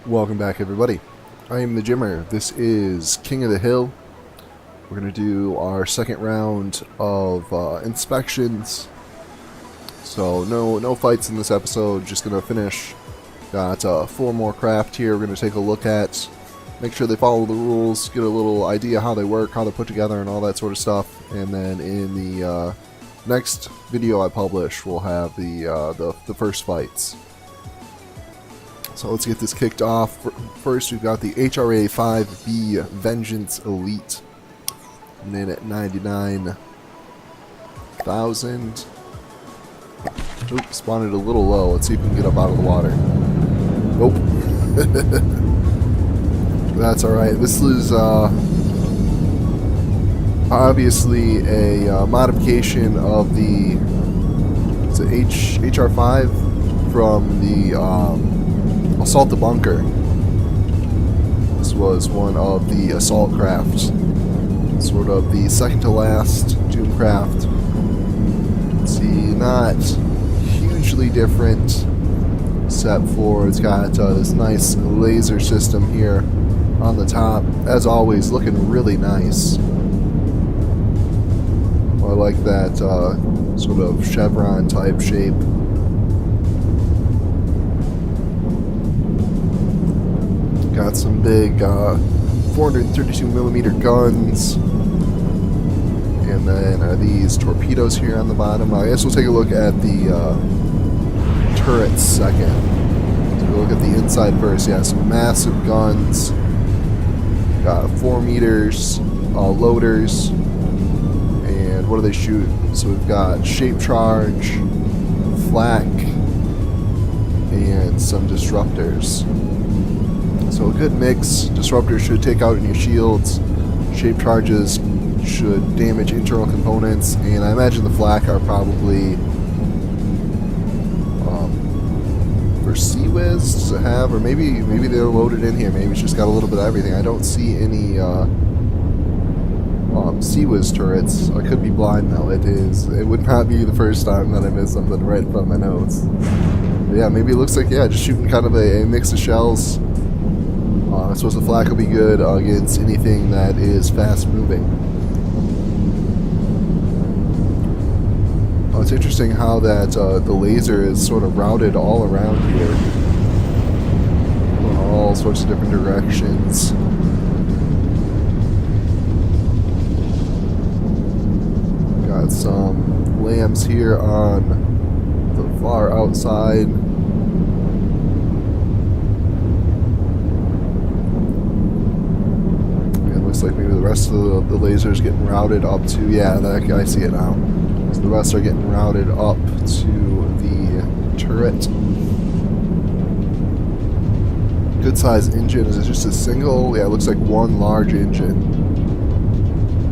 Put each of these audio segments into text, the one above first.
Welcome back, everybody. I am the Jimmer. This is King of the Hill. We're going to do our second round of inspections. So no fights in this episode, just going to finish. Got 4 more craft here we're going to take a look at. Make sure they follow the rules, get a little idea how they work, how they're put together, and all that sort of stuff. And then in the next video I publish, we'll have the first fights. So let's get this kicked off. First, we've got the HRA 5B Vengeance Elite. And then at 99,000. Oops, spawned it a little low. Let's see if we can get up out of the water. Nope. That's alright. This is obviously a modification of the HR5 from the Assault the Bunker. This was one of the assault crafts. Sort of the second to last Doom craft. See, not hugely different, except for it's got this nice laser system here on the top. As always, looking really nice. I like that sort of chevron type shape. Got some big 432mm guns, and then these torpedoes here on the bottom. I guess we'll take a look at the turrets second. So we'll look at the inside first. Yeah, some massive guns. Got 4 meters, loaders, and what do they shoot? So we've got shape charge, flak, and some disruptors. So a good mix. Disruptors should take out any shields. Shape charges should damage internal components, and I imagine the flak are probably for Sea-Wiz to have, or maybe they're loaded in here. Maybe it's just got a little bit of everything. I don't see any Sea-Wiz turrets. I could be blind though. It would not be the first time that I missed something right in front of my nose. But yeah, maybe it looks like, yeah, just shooting kind of a mix of shells. I suppose the flak will be good against anything that is fast moving. It's interesting how that the laser is sort of routed all around here, going all sorts of different directions. Got some lambs here on the far outside. Looks like maybe the rest of the lasers getting routed up to, yeah, I see it now. So the rest are getting routed up to the turret. Good size engine. Is it just a single? Yeah, it looks like one large engine.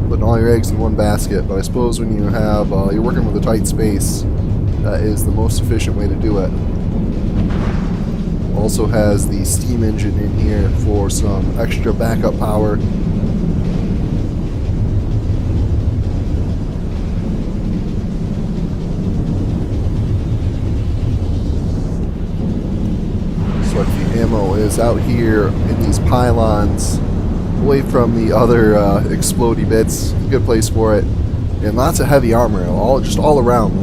Putting all your eggs in one basket, but I suppose when you have, you're working with a tight space, that is the most efficient way to do it. Also has the steam engine in here for some extra backup power. Ammo is out here in these pylons, away from the other explodey bits. Good place for it, and lots of heavy armor, just all around.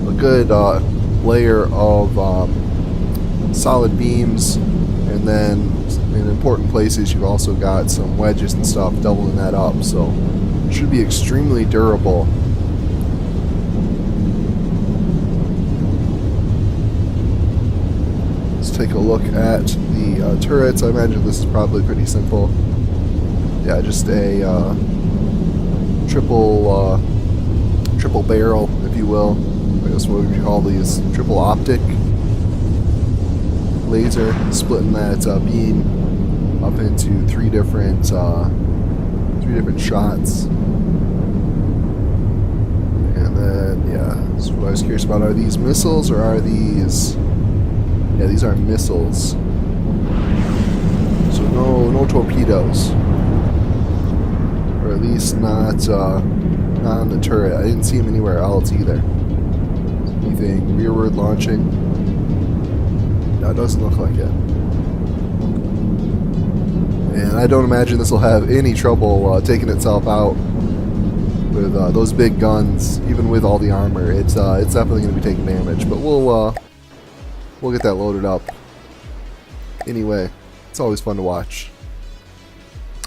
A good layer of solid beams, and then in important places you've also got some wedges and stuff, doubling that up. So it should be extremely durable. Take a look at the turrets. I imagine this is probably pretty simple. Yeah, just a triple barrel, if you will. I guess what would you call these? Triple optic laser, splitting that beam up into three different shots. And then, yeah, so what I was curious about, are these missiles or are these? Yeah, these are missiles. So no torpedoes. Or at least not on the turret. I didn't see them anywhere else either. Anything rearward launching? No, it doesn't look like it. And I don't imagine this will have any trouble taking itself out with those big guns, even with all the armor. It's definitely going to be taking damage, but we'll get that loaded up. Anyway, it's always fun to watch.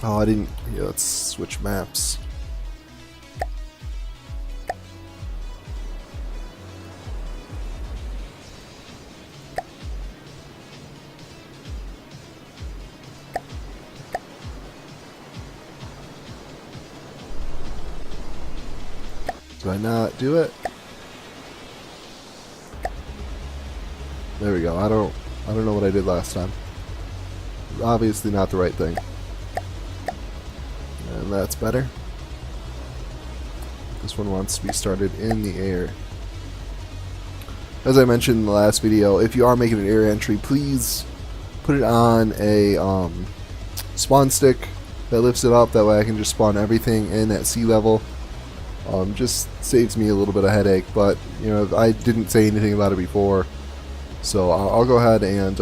Oh, I didn't. Yeah, let's switch maps. Did I not do it? There we go. I don't know what I did last time. Obviously not the right thing. And that's better. This one wants to be started in the air. As I mentioned in the last video, if you are making an air entry, please put it on a spawn stick that lifts it up. That way I can just spawn everything in at sea level. Just saves me a little bit of headache, but you know, I didn't say anything about it before, so I'll go ahead and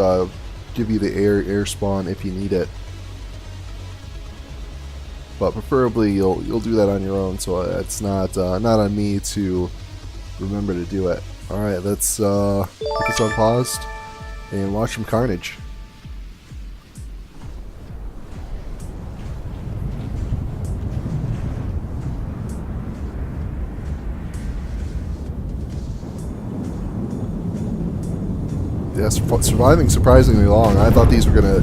give you the air spawn if you need it. But preferably you'll do that on your own, so it's not on me to remember to do it. All right, let's put this on paused and watch some carnage. Yeah, surviving surprisingly long. I thought these were gonna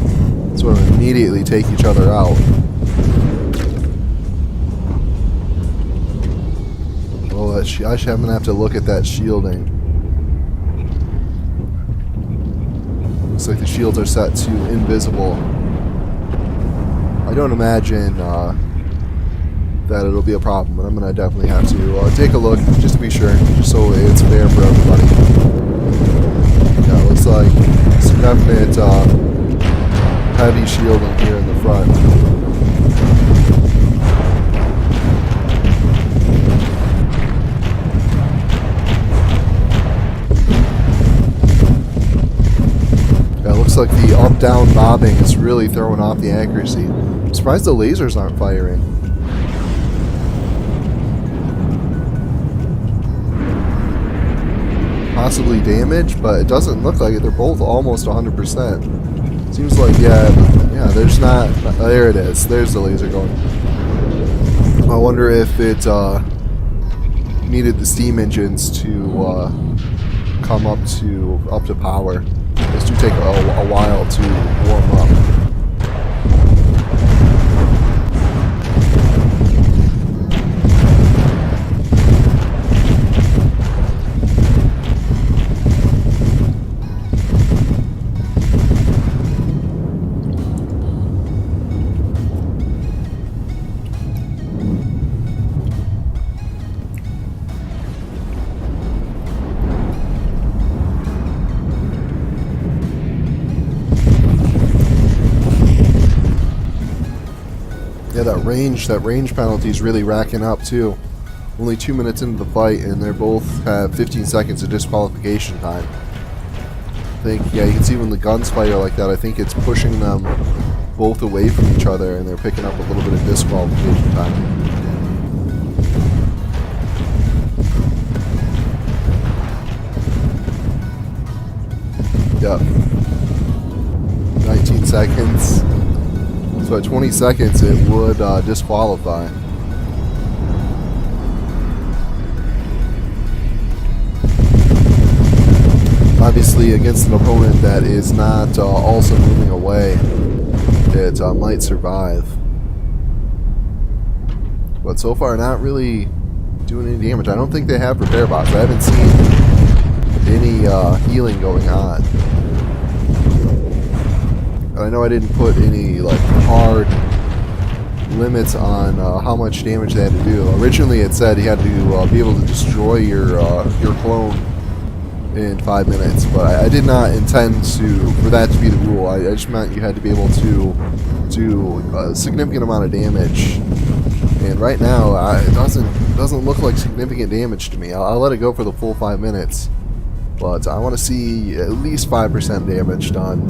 sort of immediately take each other out. Oh, I should have to look at that shielding. Looks like the shields are set to invisible. I don't imagine that it'll be a problem, but I'm gonna definitely have to take a look just to be sure, just so it's fair for everybody. Yeah, it looks like some definite heavy shielding here in the front. Yeah, it looks like the up-down bobbing is really throwing off the accuracy. I'm surprised the lasers aren't firing. Possibly damage, but it doesn't look like it. They're both almost 100%. Seems like, yeah, there's not. There it is. There's the laser going. I wonder if it needed the steam engines to come up to power. Those do take a while to warm up. Yeah, that range penalty is really racking up too. Only 2 minutes into the fight, and they both have 15 seconds of disqualification time. I think, yeah, you can see when the guns fire like that, I think it's pushing them both away from each other, and they're picking up a little bit of disqualification time. Yep. 19 seconds. So at 20 seconds it would disqualify. Obviously against an opponent that is not also moving away, it might survive. But so far not really doing any damage. I don't think they have repair bots. I haven't seen any healing going on. I know I didn't put any like hard limits on how much damage they had to do. Originally it said you had to be able to destroy your clone in 5 minutes, but I did not intend for that to be the rule. I just meant you had to be able to do a significant amount of damage. And right now it doesn't look like significant damage to me. I'll let it go for the full 5 minutes, but I want to see at least 5% damage done.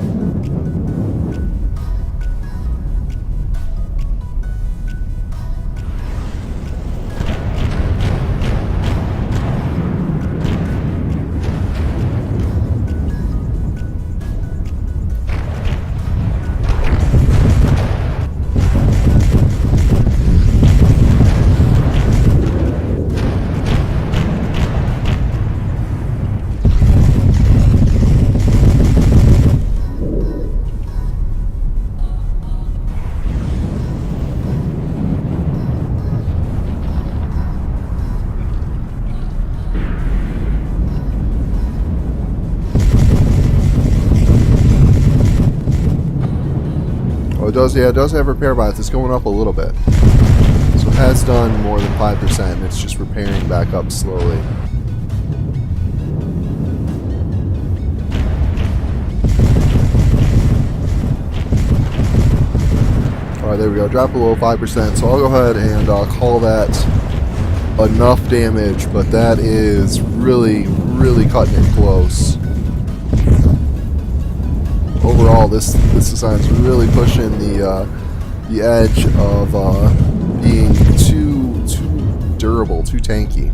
does, yeah, it does have repair bots. It's going up a little bit. So it has done more than 5%. It's just repairing back up slowly. Alright, there we go. Drop below 5%. So I'll go ahead and call that enough damage, but that is really, really cutting it close. Overall, this design is really pushing the edge of being too durable, too tanky.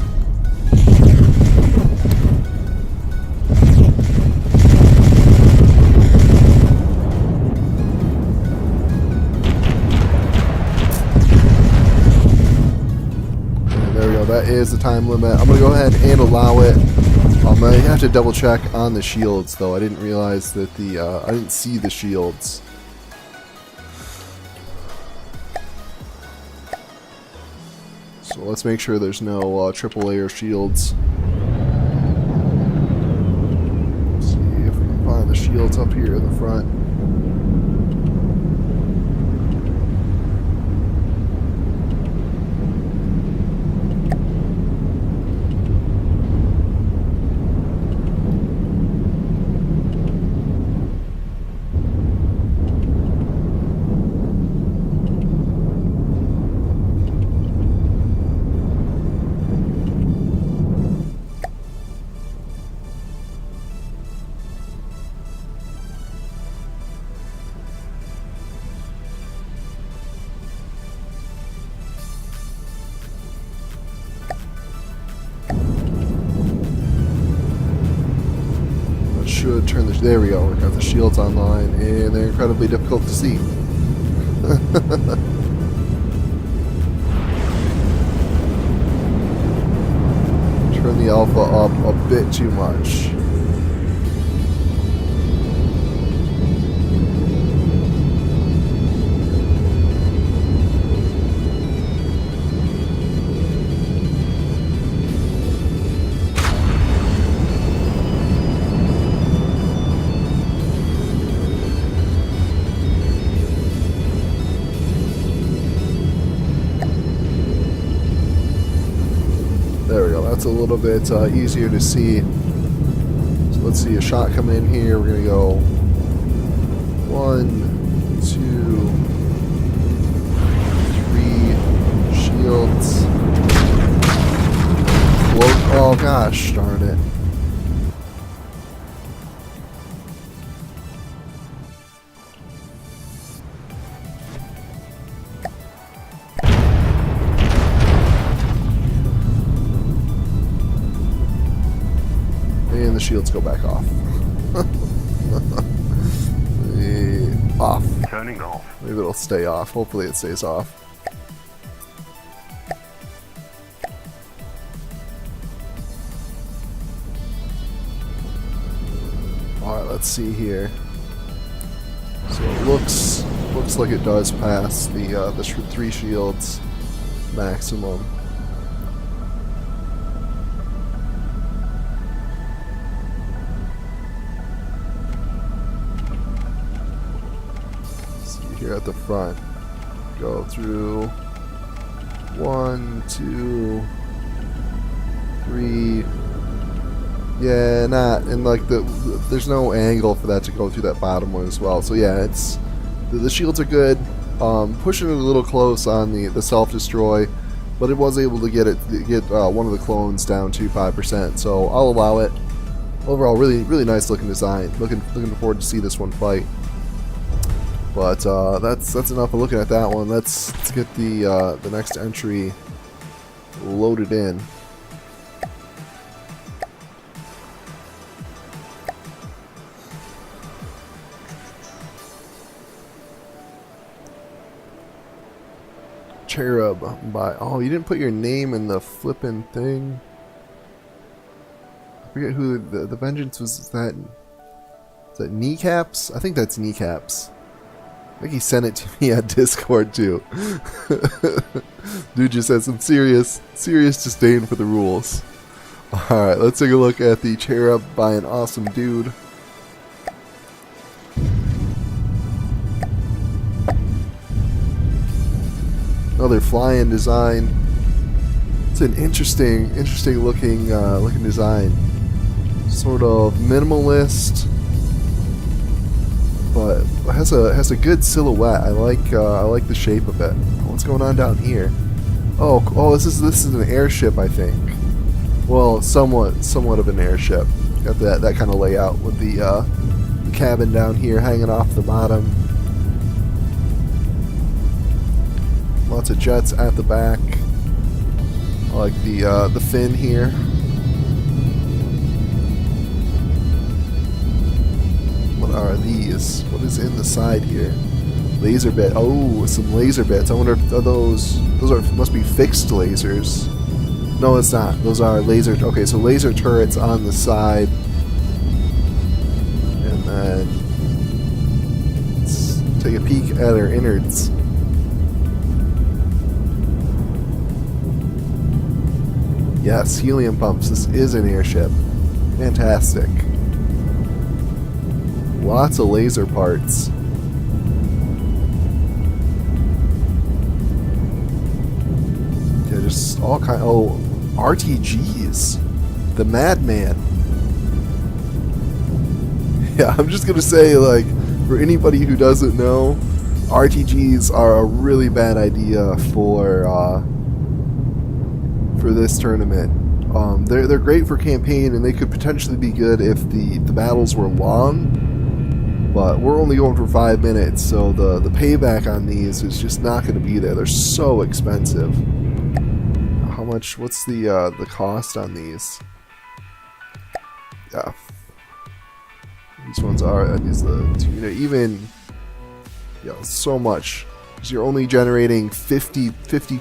And there we go. That is the time limit. I'm gonna go ahead and allow it. I have to double check on the shields though. I didn't realize that I didn't see the shields. So let's make sure there's no triple layer shields. Let's see if we can find the shields up here in the front. Should turn the, there we go, we got the shields online and they're incredibly difficult to see. Turn the alpha up a bit too much. There we go, that's a little bit easier to see. So let's see, a shot coming in here. We're going to go 1, 2, 3 shields. Cloak, oh gosh, darn it. And the shields go back off. Off. Turning off. Maybe it'll stay off. Hopefully it stays off. Alright, let's see here. So it looks like it does pass the 3 shields maximum. Here at the front, go through 1, 2, 3. Yeah, not and like there's no angle for that to go through that bottom one as well. So yeah, it's the shields are good. Pushing it a little close on the self-destroy, but it was able to get one of the clones down to 5%. So I'll allow it. Overall, really nice looking design. Looking forward to see this one fight. But that's enough of looking at that one. Let's get the next entry loaded in. Cherub by, oh, you didn't put your name in the flippin' thing. I forget who the vengeance was. Is that Neekaps? I think that's Neekaps. I think he sent it to me at Discord too. Dude just had some serious disdain for the rules. Alright, let's take a look at the Cherub by AnAwesomeDude. Another flying design. It's an interesting looking design. Sort of minimalist, but has a good silhouette. I like the shape of it. What's going on down here? Oh, this is an airship, I think. Well, somewhat of an airship. Got that kind of layout with the cabin down here hanging off the bottom. Lots of jets at the back. I like the fin here. What are these? What is in the side here? Laser bit. Oh, some laser bits. I wonder if those must be fixed lasers. No, it's not. Those are laser. Okay, so laser turrets on the side, and then let's take a peek at our innards. Yes, helium pumps. This is an airship. Fantastic. Lots of laser parts. Yeah, just all kind. Oh, RTGs. The Madman. Yeah, I'm just gonna say, like, for anybody who doesn't know, RTGs are a really bad idea for this tournament. They're great for campaign, and they could potentially be good if the battles were long. But we're only going for 5 minutes, so the payback on these is just not going to be there. They're so expensive. How much? What's the cost on these? Yeah, these ones are even so much. Because you're only generating 50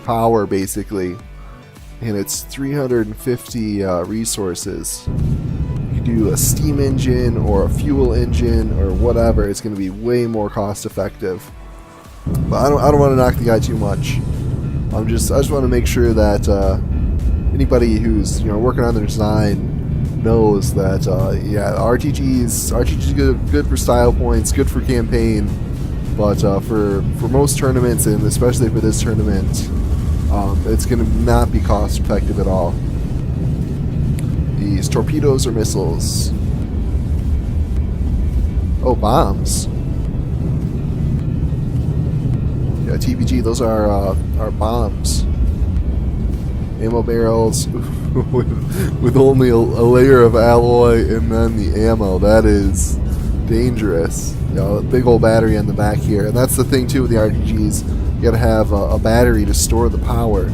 power basically, and it's 350 resources. Do a steam engine or a fuel engine or whatever, it's going to be way more cost effective. But I don't want to knock the guy too much. I just want to make sure that anybody who's working on their design knows that RTGs good for style points, good for campaign, but for most tournaments, and especially for this tournament, it's going to not be cost effective at all. These torpedoes or missiles? Oh, bombs. Yeah, TPG, those are bombs. Ammo barrels with only a layer of alloy and then the ammo. That is dangerous. A big old battery on the back here. And that's the thing too with the RPGs. You gotta have a battery to store the power.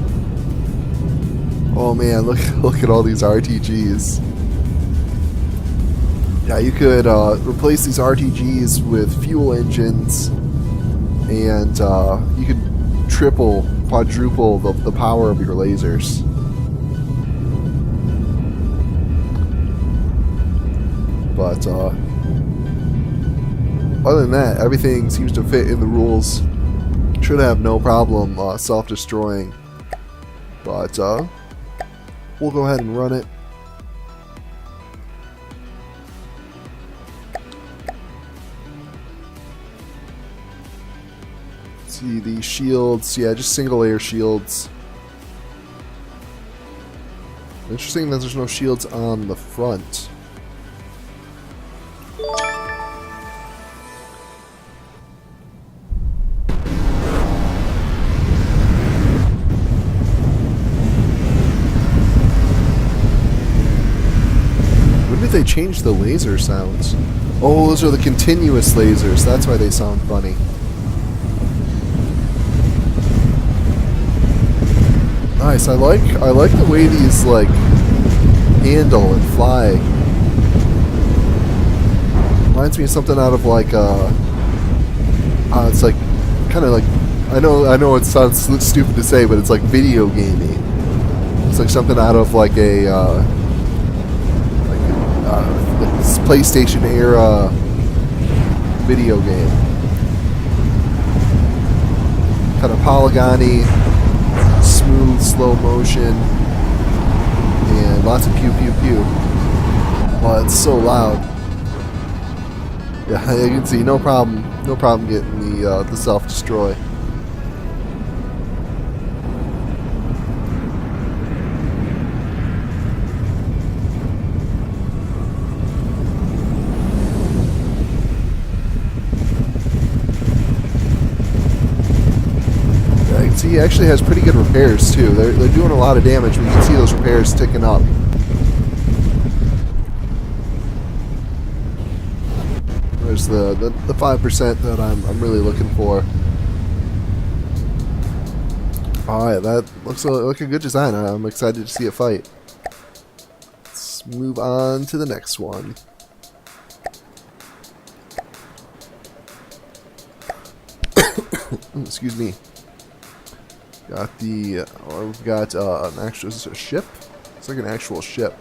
Oh man, look at all these RTGs. Yeah, you could replace these RTGs with fuel engines, and you could triple, quadruple the power of your lasers. But other than that, everything seems to fit in the rules. Should have no problem self-destroying. But we'll go ahead and run it. See the shields, yeah, just single layer shields. Interesting that there's no shields on the front. They changed the laser sounds. Oh, those are the continuous lasers. That's why they sound funny. Nice. I like the way these like handle and fly. Reminds me of something out of like it's like kind of like I know it sounds stupid to say, but it's like video gaming. It's like something out of like a PlayStation era video game. Kind of polygony, smooth, slow motion, and lots of pew pew pew. Oh, it's so loud. Yeah, you can see no problem getting the self-destroy. see, he actually has pretty good repairs too. They're doing a lot of damage, but you can see those repairs ticking up. There's the 5% that I'm really looking for. Alright, that looks like a good design. I'm excited to see it fight. Let's move on to the next one. Excuse me. Got the, we've got an actual, is this a ship? It's like an actual ship.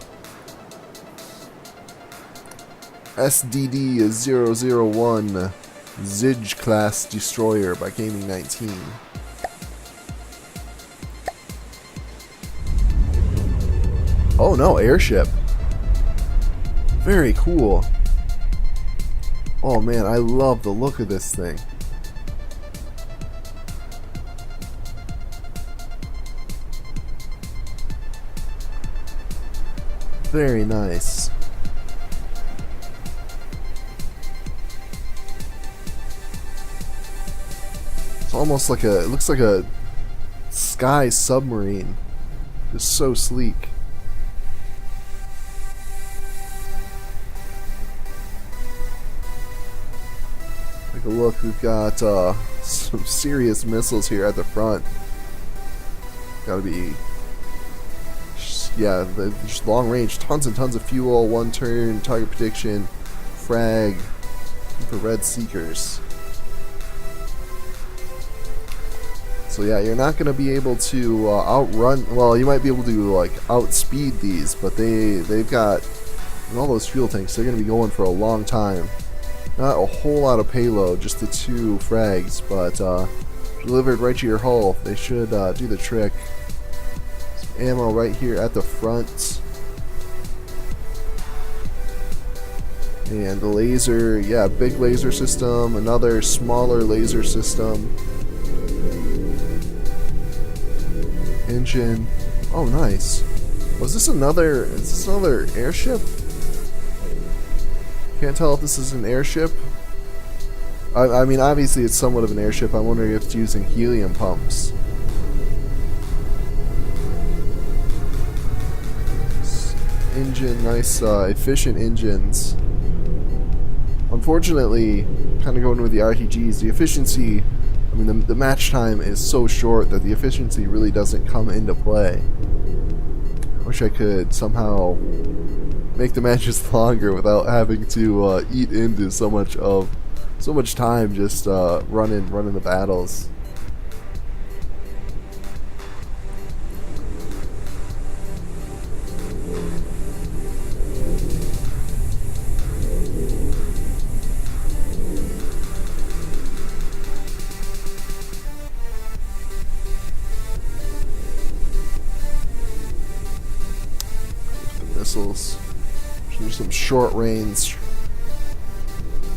SDD-001 Zidge class destroyer by Gaming 19. Oh no, airship. Very cool. Oh man, I love the look of this thing. Very nice. It's almost like it looks like a sky submarine. Just so sleek. Take a look, we've got some serious missiles here at the front. Gotta be, yeah, just long range, tons and tons of fuel, one turn, target prediction, frag, infrared seekers. So yeah, you're not going to be able to outrun, well, you might be able to like outspeed these, but they've got, and all those fuel tanks, they're going to be going for a long time. Not a whole lot of payload, just the 2 frags, but delivered right to your hull, they should do the trick. Ammo right here at the front, and the laser, yeah, big laser system, another smaller laser system, engine. Oh nice. Was this another, is this another airship? Can't tell if this is an airship. I mean obviously it's somewhat of an airship. I'm wondering if it's using helium pumps. Engine, nice, efficient engines. Unfortunately, kind of going with the RTGs, the efficiency, I mean, the match time is so short that the efficiency really doesn't come into play. I wish I could somehow make the matches longer without having to eat into so much time just running the battles. Missiles. There's some short range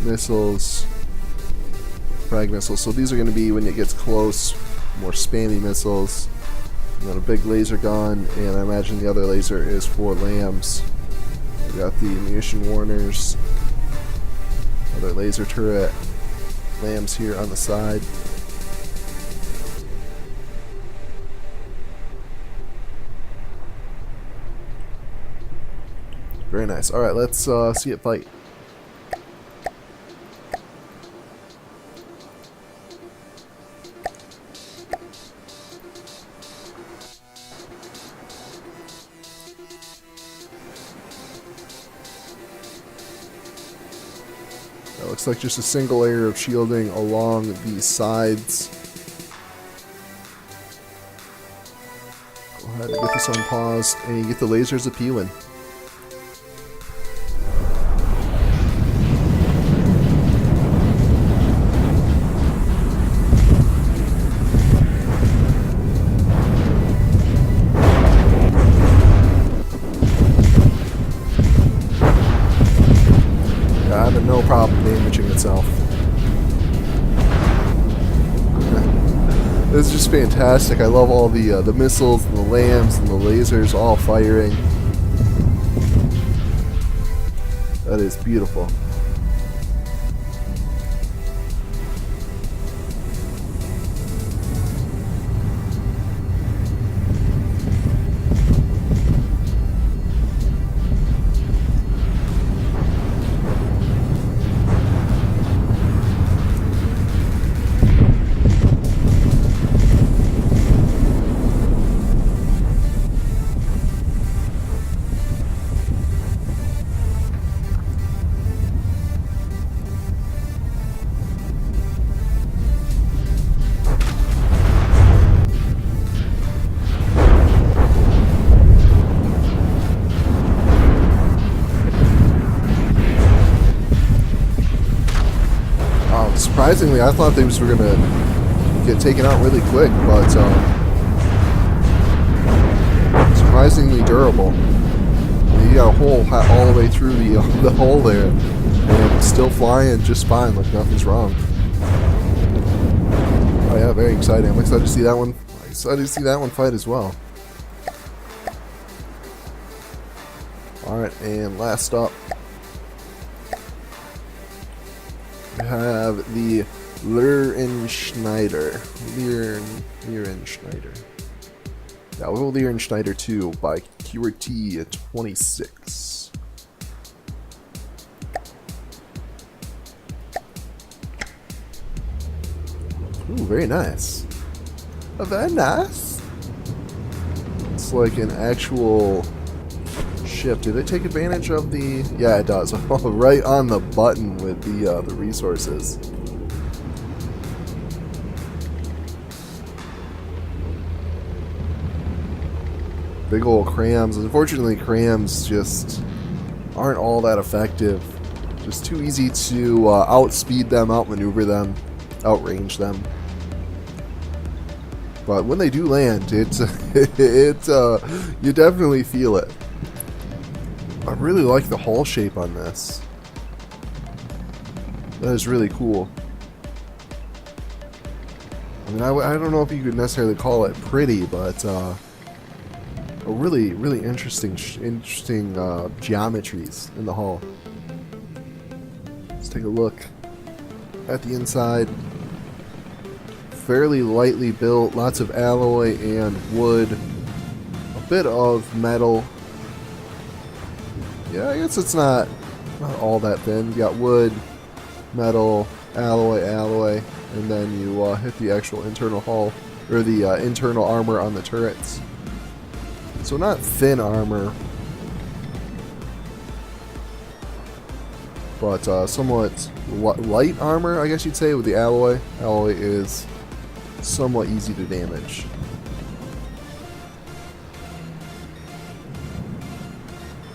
missiles, frag missiles. So these are going to be when it gets close, more spammy missiles. And then a big laser gun, and I imagine the other laser is for lambs. We got the ammunition warners, another laser turret, lambs here on the side. Very nice. Alright, let's see it fight. That looks like just a single layer of shielding along the sides. Go ahead and get this unpaused, and you get the lasers appealing. No problem damaging itself. This is just fantastic. I love all the missiles and the lambs and the lasers all firing. That is beautiful. Surprisingly, I thought these were gonna get taken out really quick, but surprisingly durable. You got a hole all the way through the hole there, and it's still flying just fine, like nothing's wrong. Oh yeah, very exciting. I'm excited to see that one. Excited to see that one fight as well. Alright, and last up, we have the Leerenschneider. Leerenschneider. Yeah, we'll go Leerenschneider 2 by QRT26. Ooh, very nice. Oh, very nice. It's like an actual ship. Did it take advantage of the... Yeah, it does. Right on the button with the resources. Big old crams. Unfortunately, crams just aren't all that effective. Just too easy to outspeed them, outmaneuver them, outrange them. But when they do land, you definitely feel it. I really like the hull shape on this. That is really cool. I mean, I don't know if you could necessarily call it pretty, but a really interesting geometries in the hull. Let's take a look at the inside. Fairly lightly built, lots of alloy and wood, a bit of metal. Yeah, I guess it's not all that thin. You got wood, metal, alloy, and then you hit the actual internal hull, or the internal armor on the turrets. So not thin armor, but somewhat light armor, I guess you'd say, with the alloy. Alloy is somewhat easy to damage.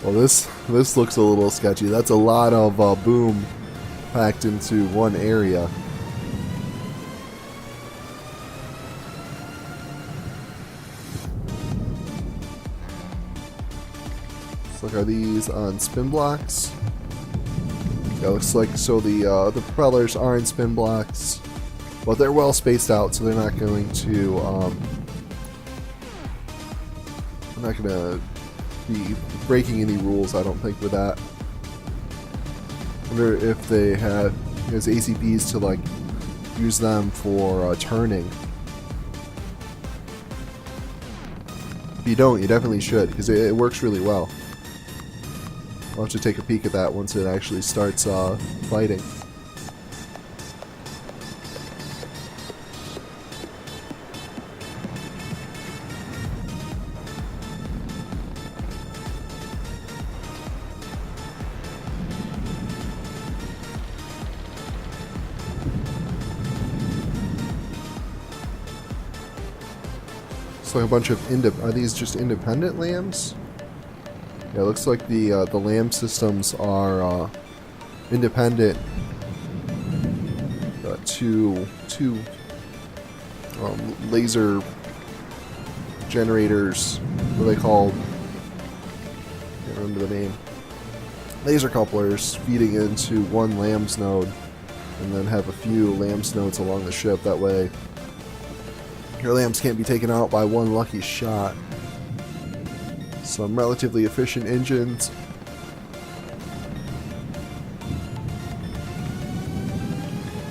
Well, this looks a little sketchy. That's a lot of boom packed into one area. Let's look, are these on spin blocks? Yeah, looks like so. The propellers are in spin blocks, but they're well spaced out, so they're not going to be breaking any rules, I don't think, with that. I wonder if they had as ACPs to like use them for turning. If you don't, you definitely should, because it works really well. I'll have to take a peek at that once it actually starts fighting. Like a bunch of are these just independent lambs? Yeah, it looks like the lamb systems are independent. Two laser generators. What are they called? Can't remember the name. Laser couplers feeding into one lamb's node, and then have a few lamb's nodes along the ship. That way, your lambs can't be taken out by one lucky shot. Some relatively efficient engines.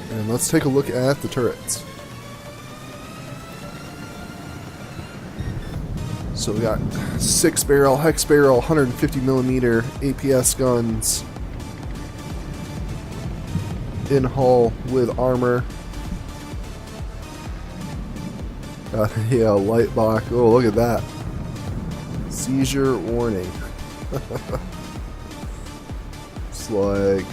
And let's take a look at the turrets. So we got 6-barrel, hex barrel, 150mm APS guns. In hull with armor. Yeah, light block. Oh, look at that. Seizure warning. It's like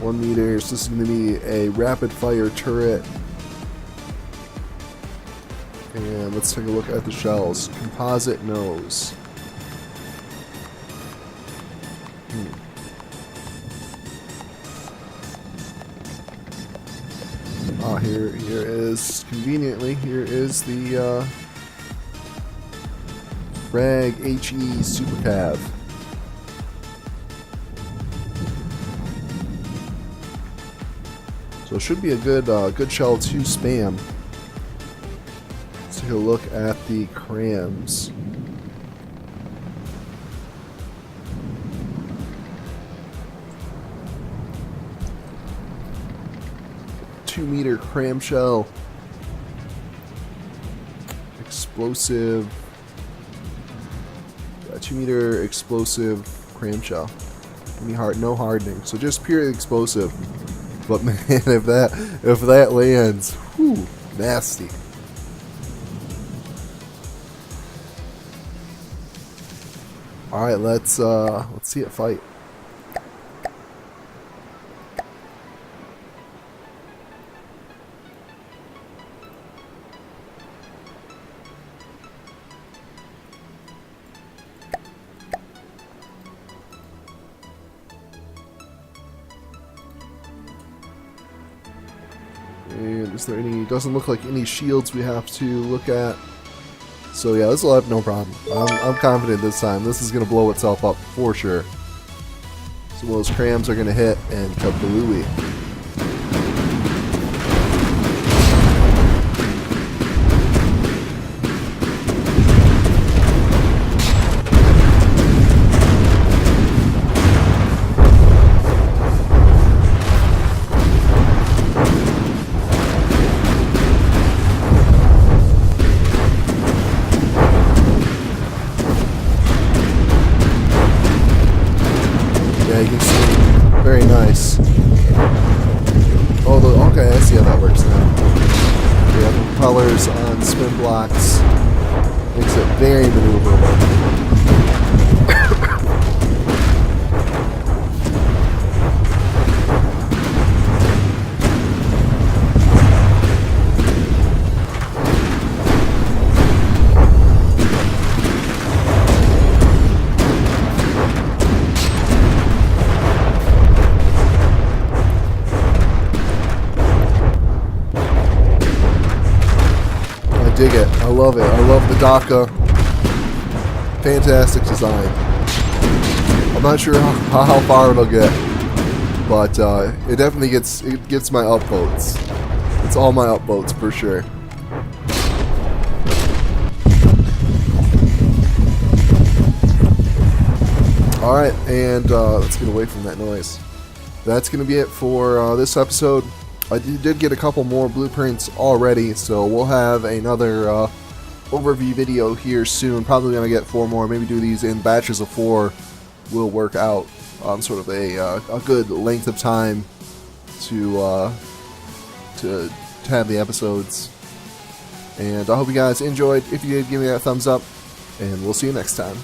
1 meter. So this is going to be a rapid fire turret. And let's take a look at the shells. Composite nose. Here is, conveniently, here is the Frag HE Super Cav. So it should be a good shell to spam. Let's take a look at the crams. .2-meter cram shell. Explosive. 2-meter explosive cram shell. No hardening. So just pure explosive. But man, if that lands, whew, nasty. All right, let's see it fight. And is there any, doesn't look like any shields we have to look at. So yeah, this will have no problem. I'm confident this time. This is going to blow itself up for sure. So those crams are going to hit and kablooey. You can see, very nice. Oh, okay, I see how that works now. We have propellers on spin blocks. Makes it very maneuverable. Dig it. I love it. I love the DACA. Fantastic design. I'm not sure how far it'll get, but it definitely gets my upvotes. It's all my upvotes for sure. All right, and let's get away from that noise. That's going to be it for this episode. I did get a couple more blueprints already, so we'll have another overview video here soon. Probably going to get 4 more, maybe do these in batches of 4 will work out sort of a good length of time to have the episodes. And I hope you guys enjoyed. If you did, give me that thumbs up, and we'll see you next time.